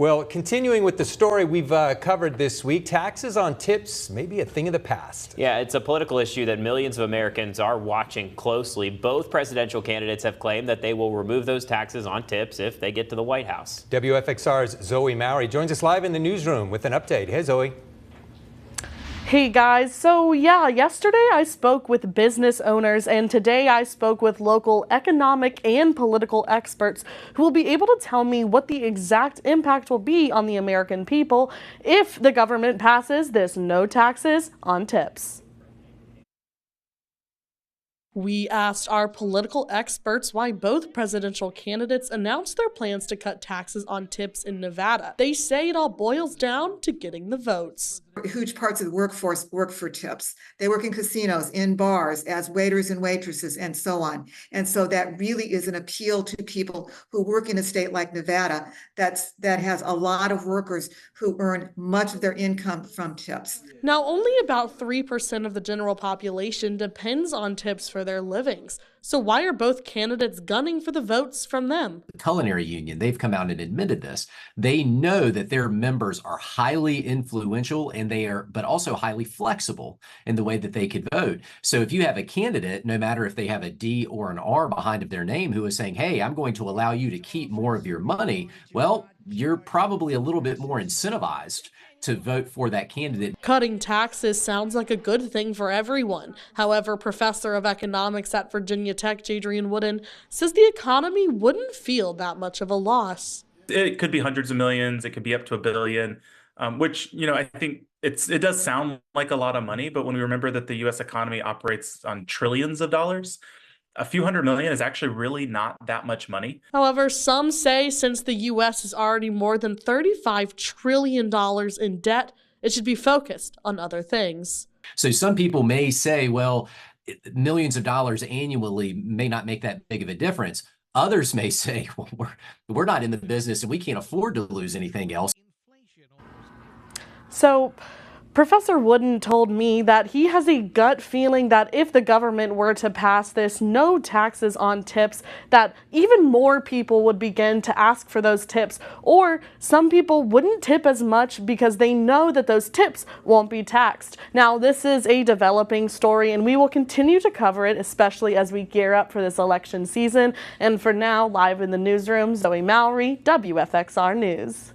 Well, continuing with the story we've covered this week, taxes on tips may be a thing of the past. Yeah, it's a political issue that millions of Americans are watching closely. Both presidential candidates have claimed that they will remove those taxes on tips if they get to the White House. WFXR's Zoe Mowry joins us live in the newsroom with an update. Hey, Zoe. Hey guys, so yeah, yesterday I spoke with business owners and today I spoke with local economic and political experts who will be able to tell me what the exact impact will be on the American people if the government passes this no taxes on tips. We asked our political experts why both presidential candidates announced their plans to cut taxes on tips in Nevada. They say it all boils down to getting the votes. Huge parts of the workforce work for tips. They work in casinos, in bars, as waiters and waitresses, and so on. And so that really is an appeal to people who work in a state like Nevada that has a lot of workers who earn much of their income from tips. Now, only about 3% of the general population depends on tips for their livings. So why are both candidates gunning for the votes from them? The culinary union, they've come out and admitted this. They know that their members are highly influential and they are, but also highly flexible in the way that they could vote. So if you have a candidate, no matter if they have a D or an R behind of their name, who is saying, hey, I'm going to allow you to keep more of your money, well, you're probably a little bit more incentivized to vote for that candidate. Cutting taxes sounds like a good thing for everyone. However, professor of economics at Virginia Tech, Jadrian Wooden, says the economy wouldn't feel that much of a loss. It could be hundreds of millions. It could be up to $1 billion, which, I think it does sound like a lot of money. But when we remember that the U.S. economy operates on trillions of dollars, a few $100 million is actually really not that much money. However, some say since the U.S. is already more than $35 trillion in debt, it should be focused on other things. So some people may say, well, millions of dollars annually may not make that big of a difference. Others may say, well, we're not in the business and we can't afford to lose anything else. So Professor Wooden told me that he has a gut feeling that if the government were to pass this no taxes on tips, that even more people would begin to ask for those tips, or some people wouldn't tip as much because they know that those tips won't be taxed. Now, this is a developing story and we will continue to cover it, especially as we gear up for this election season. And for now, live in the newsroom, Zoe Mowry, WFXR News.